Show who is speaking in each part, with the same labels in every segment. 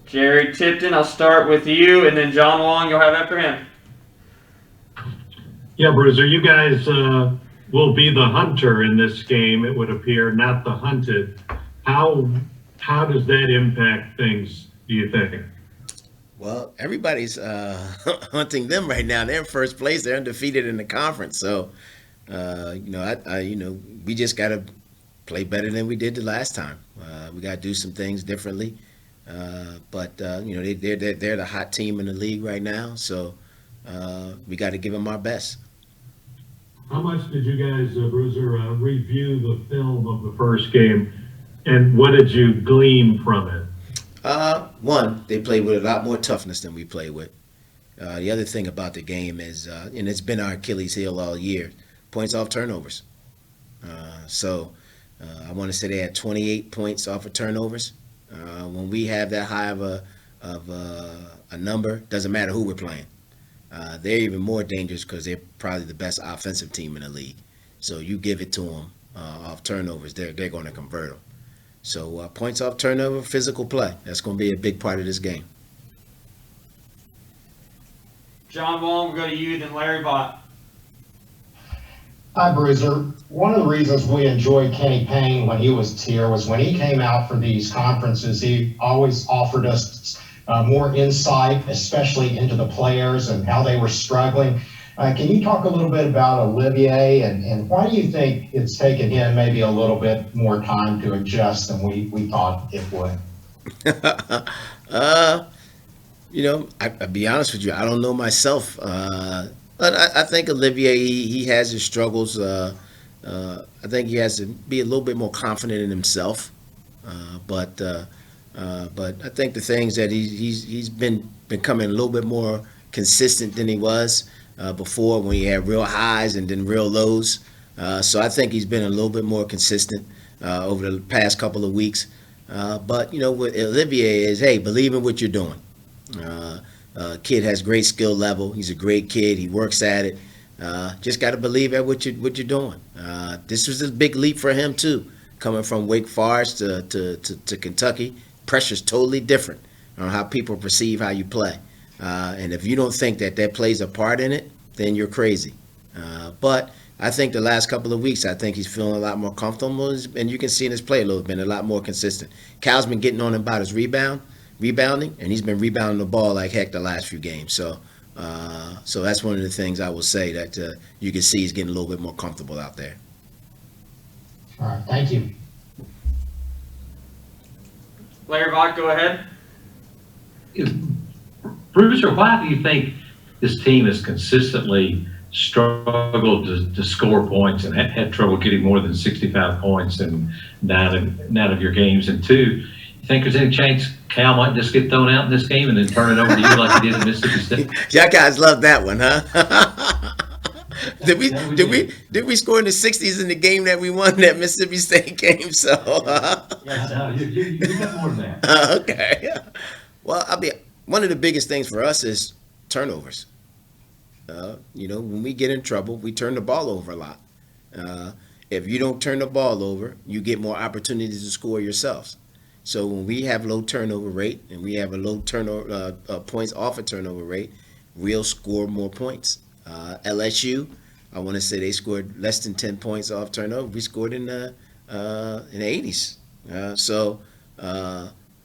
Speaker 1: Jerry Tipton, I'll start with you, and then John Wong, you'll have after him.
Speaker 2: Yeah, Bruiser, you guys will be the hunter in this game, it would appear, not the hunted. How does that impact things, do you think?
Speaker 3: Well, everybody's hunting them right now. They're in first place. They're undefeated in the conference. So, we just got to play better than we did the last time. We got to do some things differently. They're the hot team in the league right now. So we got to give them our best.
Speaker 2: How much did you guys, Bruiser, review the film of the first game, and what did you glean from it?
Speaker 3: One, they played with a lot more toughness than we play with. The other thing about the game is, and it's been our Achilles heel all year, points off turnovers. I want to say they had 28 points off of turnovers. When we have that high of a number, doesn't matter who we're playing. They're even more dangerous because they're probably the best offensive team in the league. So you give it to them off turnovers, they're going to convert them. So points off turnover, physical play. That's going to be a big part of this game.
Speaker 1: John Wong, we'll go to you, then Larry Bott.
Speaker 4: Hi, Bruiser. One of the reasons we enjoyed Kenny Payne when he was here was when he came out for these conferences, he always offered us more insight, especially into the players and how they were struggling. Can you talk a little bit about Olivier and why do you think it's taken him maybe a little bit more time to adjust than we thought it would?
Speaker 3: I'll be honest with you. I don't know myself. But I think Olivier, he has his struggles. I think he has to be a little bit more confident in himself. But I think the things that he's been becoming a little bit more consistent than he was before when he had real highs and then real lows. So I think he's been a little bit more consistent over the past couple of weeks. But what Olivier is, hey, believe in what you're doing. Kid has great skill level. He's a great kid. He works at it. Just got to believe at what you're doing. This was a big leap for him too, coming from Wake Forest to Kentucky. Pressure's totally different on how people perceive how you play. And if you don't think that plays a part in it, then you're crazy. But I think the last couple of weeks, I think he's feeling a lot more comfortable, and you can see in his play a little bit, a lot more consistent. Cal's been getting on him about his rebounding, and he's been rebounding the ball like heck the last few games. So that's one of the things I will say that you can see he's getting a little bit more comfortable out there.
Speaker 4: All right, thank you.
Speaker 1: Larry Bott, go ahead.
Speaker 5: Bruiser, why do you think this team has consistently struggled to score points and had trouble getting more than 65 points in nine of your games? And two, you think there's any chance Cal might just get thrown out in this game and then turn it over to you like he did in Mississippi State?
Speaker 3: Y'all guys love that one, huh? Did we score in the 60s in the game that we won, that Mississippi State game? So
Speaker 5: No, you got more than that.
Speaker 3: okay. Well, one of the biggest things for us is turnovers. When we get in trouble, we turn the ball over a lot. If you don't turn the ball over, you get more opportunities to score yourselves. So when we have low turnover rate and we have a low turnover points off a turnover rate, we'll score more points. LSU, I want to say they scored less than 10 points off turnover. We scored in the 80s.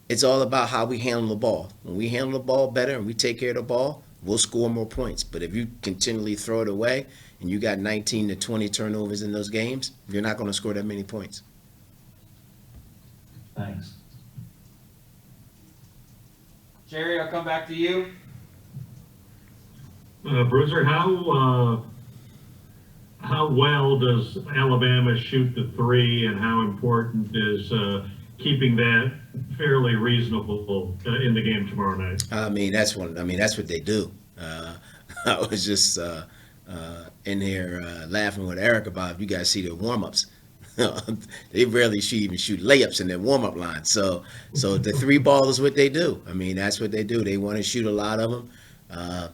Speaker 3: It's all about how we handle the ball. When we handle the ball better and we take care of the ball, we'll score more points. But if you continually throw it away and you got 19 to 20 turnovers in those games, you're not going to score that many points.
Speaker 5: Thanks.
Speaker 1: Jerry, I'll come back to you.
Speaker 2: Bruiser, how well does Alabama shoot the three, and how important is keeping that fairly reasonable in the game tomorrow night?
Speaker 3: That's what they do. I was just in here laughing with Eric about, you guys see their warm-ups. They rarely even shoot layups in their warm-up line. So the three ball is what they do. That's what they do. They want to shoot a lot of them.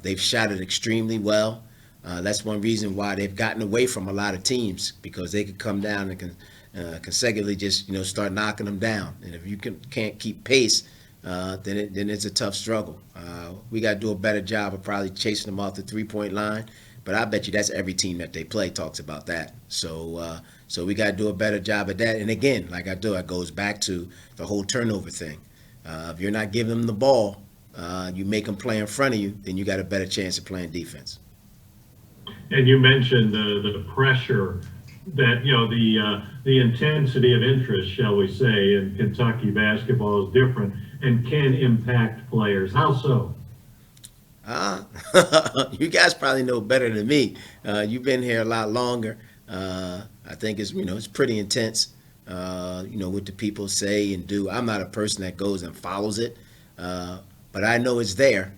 Speaker 3: They've shot it extremely well. That's one reason why they've gotten away from a lot of teams, because they could come down and consecutively just start knocking them down. And if you can't keep pace then it's a tough struggle. We got to do a better job of probably chasing them off the 3-point line. But I bet you that's every team that they play talks about that. So we got to do a better job at that. And again, like it goes back to the whole turnover thing. If you're not giving them the ball, you make them play in front of you, then you got a better chance of playing defense.
Speaker 2: And you mentioned the pressure that, the intensity of interest, shall we say, in Kentucky basketball is different and can impact players. How so?
Speaker 3: You guys probably know better than me. You've been here a lot longer. I think it's pretty intense. What the people say and do. I'm not a person that goes and follows it, but I know it's there.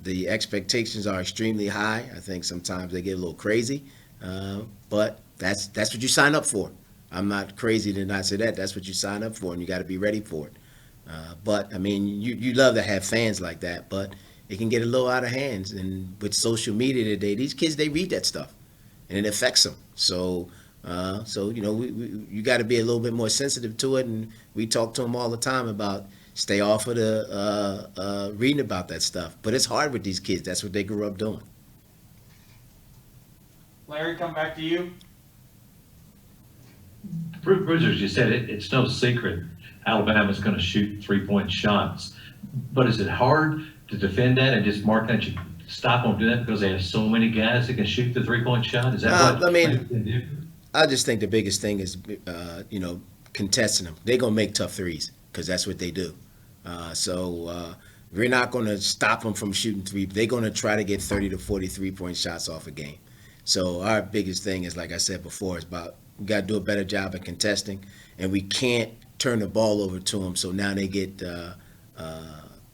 Speaker 3: The expectations are extremely high. I think sometimes they get a little crazy, but that's what you sign up for. I'm not crazy to not say that. That's what you sign up for, and you got to be ready for it. But I mean, you love to have fans like that, but it can get a little out of hands. And with social media today, these kids, they read that stuff, and it affects them. So you got to be a little bit more sensitive to it. And we talk to them all the time about stay off of the reading about that stuff. But it's hard with these kids. That's what they grew up doing.
Speaker 1: Larry, come back to you.
Speaker 5: Bruisers, you said it's no secret Alabama's going to shoot 3-point shots. But is it hard to defend that and just mark that you stop them doing that because they have so many guys that can shoot the 3-point shot? Is that what?
Speaker 3: I just think the biggest thing is, contesting them. They're going to make tough threes because that's what they do. We're not going to stop them from shooting three. They're going to try to get 30 to 40 3-point shots off a game. So our biggest thing is, like I said before, is about we got to do a better job at contesting, and we can't turn the ball over to them. So now they get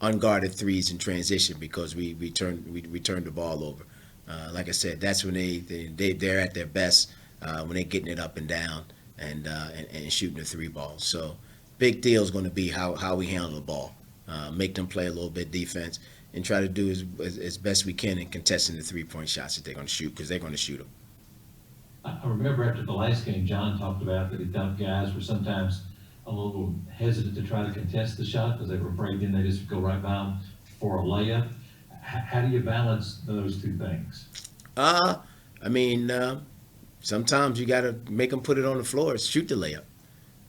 Speaker 3: unguarded threes in transition because we turn the ball over. Like I said, that's when they're at their best when they're getting it up and down and shooting the three ball. So big deal is going to be how we handle the ball, make them play a little bit defense, and try to do as best we can in contesting the 3-point shots that they're going to shoot because they're going to shoot them.
Speaker 5: I remember after the last game, John talked about that he thought guys were sometimes a little hesitant to try to contest the shot because they were afraid then they just go right by them for a layup. How do you balance those two things?
Speaker 3: Sometimes you got to make them put it on the floor, shoot the layup.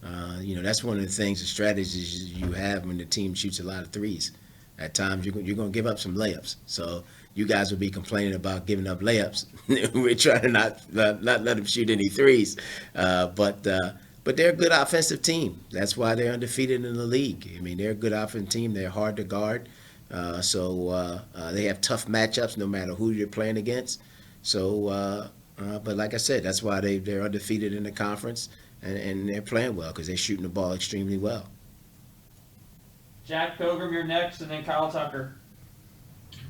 Speaker 3: That's one of the things, the strategies you have when the team shoots a lot of threes. At times, you're going to give up some layups. So you guys will be complaining about giving up layups. We're trying to not let them shoot any threes. But they're a good offensive team. That's why they're undefeated in the league. I mean, they're a good offensive team. They're hard to guard. They have tough matchups no matter who you're playing against. But like I said, that's why they're undefeated in the conference, and they're playing well because they're shooting the ball extremely well.
Speaker 1: Jack Pilgrim, you're next, and then Kyle Tucker.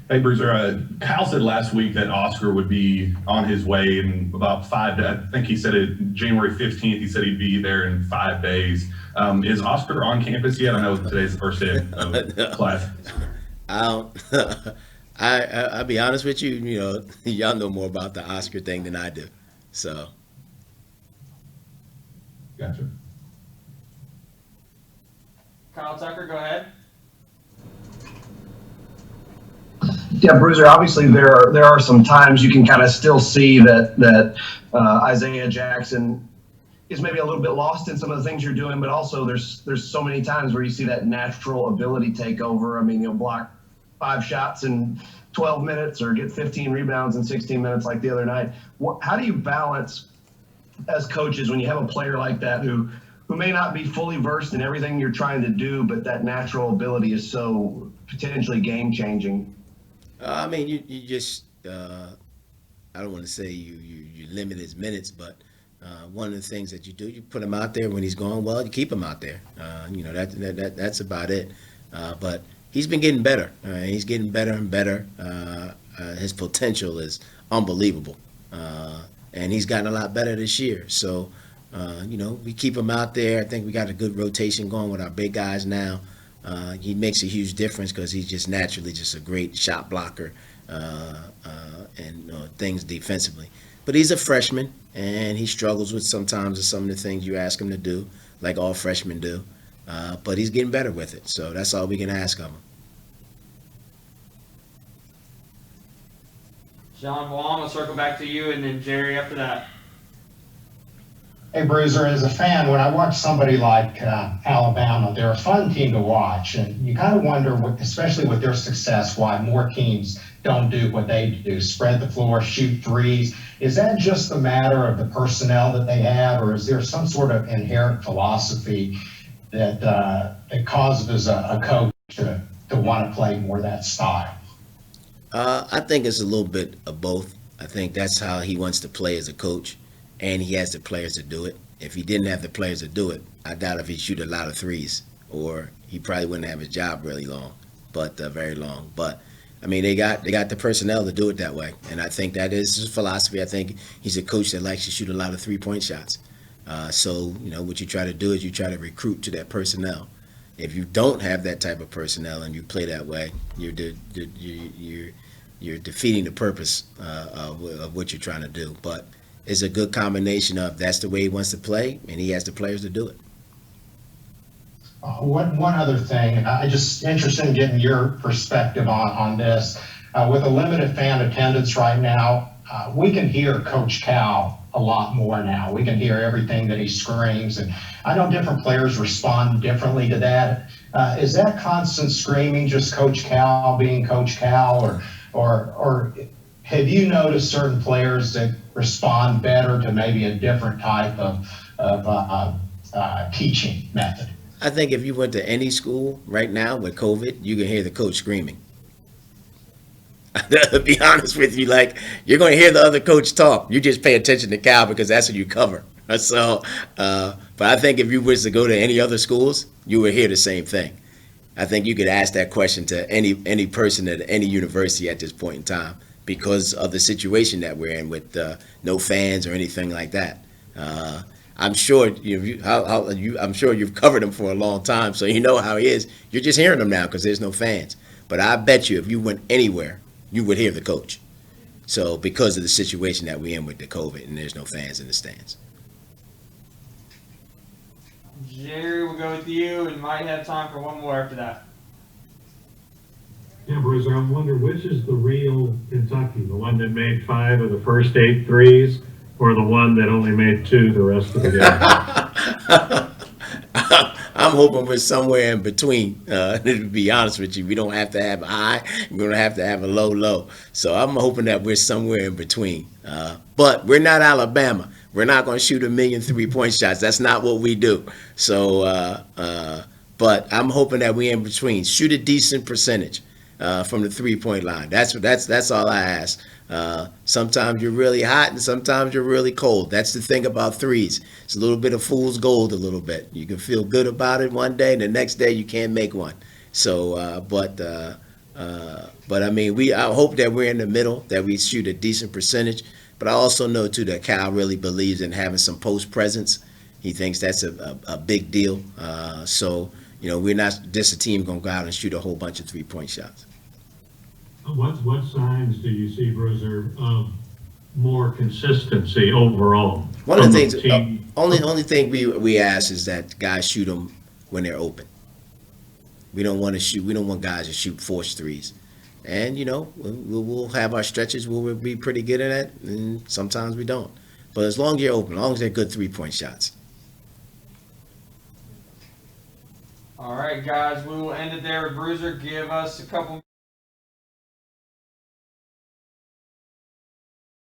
Speaker 6: Hey, Bruiser. Kyle said last week that Oscar would be on his way in about I think he said it January 15th. He said he'd be there in 5 days. Is Oscar on campus yet? I know today's the first day of class.
Speaker 3: I'll be honest with you, y'all know more about the Oscar thing than I do. So.
Speaker 6: Gotcha.
Speaker 1: Kyle Tucker, go ahead.
Speaker 7: Yeah, Bruiser, obviously there are some times you can kind of still see that Isaiah Jackson is maybe a little bit lost in some of the things you're doing, but also there's so many times where you see that natural ability take over. I mean, you'll block 5 shots in 12 minutes or get 15 rebounds in 16 minutes like the other night. How do you balance as coaches when you have a player like that who may not be fully versed in everything you're trying to do, but that natural ability is so potentially game-changing?
Speaker 3: You just I don't want to say you limit his minutes, but one of the things that you do, you put him out there when he's going well, you keep him out there. That's about it. But he's been getting better. He's getting better and better. His potential is unbelievable, and he's gotten a lot better this year. So, we keep him out there. I think we got a good rotation going with our big guys now. He makes a huge difference because he's just naturally just a great shot blocker and things defensively. But he's a freshman, and he struggles with sometimes some of the things you ask him to do, like all freshmen do. But he's getting better with it. So that's all we can ask of him.
Speaker 1: John Wong, I'll circle back to you, and then Jerry after that.
Speaker 4: Hey, Bruiser, as a fan, when I watch somebody like Alabama, they're a fun team to watch. And you kind of wonder, especially with their success, why more teams don't do what they do, spread the floor, shoot threes. Is that just a matter of the personnel that they have, or is there some sort of inherent philosophy that causes a coach to want to play more that style?
Speaker 3: I think it's a little bit of both. I think that's how he wants to play as a coach, and he has the players to do it. If he didn't have the players to do it, I doubt if he'd shoot a lot of threes, or he probably wouldn't have his job really long, but very long. But I mean, they got the personnel to do it that way, and I think that is his philosophy. I think he's a coach that likes to shoot a lot of 3-point shots. So you know what you try to do is you try to recruit to that personnel. If you don't have that type of personnel and you play that way, you're defeating the purpose of what you're trying to do. But it's a good combination of that's the way he wants to play, and he has the players to do it.
Speaker 4: One other thing, I just interested in getting your perspective on this. With a limited fan attendance right now, we can hear Coach Cal a lot more now. We can hear everything that he screams, and I know different players respond differently to that. Is that constant screaming just Coach Cal being Coach Cal, or have you noticed certain players that respond better to maybe a different type of teaching method?
Speaker 3: I think if you went to any school right now with COVID, you can hear the coach screaming. To be honest with you, like you're going to hear the other coach talk. You just pay attention to Cal because that's what you cover. So, but I think if you was to go to any other schools, you would hear the same thing. I think you could ask that question to any person at any university at this point in time because of the situation that we're in with no fans or anything like that. I'm sure I'm sure you've covered him for a long time, so you know how he is. You're just hearing him now because there's no fans. But I bet you if you went anywhere, you would hear the coach. So because of the situation that we're in with the COVID and there's no fans in the stands.
Speaker 1: Jerry, we'll go with you, and might have time for one more after that.
Speaker 2: Yeah, Bruiser, I wonder which is the real Kentucky, the one that made 5 of the first 8 threes, or the one that only made 2 the rest of the game?
Speaker 3: I'm hoping we're somewhere in between. To be honest with you, we don't have to have a high. We're going to have to have a low. So I'm hoping that we're somewhere in between. But we're not Alabama. We're not going to shoot 1,000,000 3-point shots. That's not what we do. So, but I'm hoping that we're in between. Shoot a decent percentage from the 3-point line. That's all I ask. Sometimes you're really hot and sometimes you're really cold. That's the thing about threes. It's a little bit of fool's gold a little bit. You can feel good about it one day and the next day you can't make one. So, but I mean, I hope that we're in the middle, that we shoot a decent percentage. But I also know, too, that Cal really believes in having some post presence. He thinks that's a big deal. So, you know, we're not just a team going to go out and shoot a whole bunch of 3-point shots.
Speaker 2: What signs do you see, Bruiser, of more consistency overall?
Speaker 3: One of the things, only thing we ask is that guys shoot them when they're open. We don't want guys to shoot forced threes. And, you know, we'll have our stretches where we'll be pretty good at it, and sometimes we don't. But as long as you're open, as long as they're good 3-point shots.
Speaker 1: All right, guys, we will end it there. Bruiser, give us a couple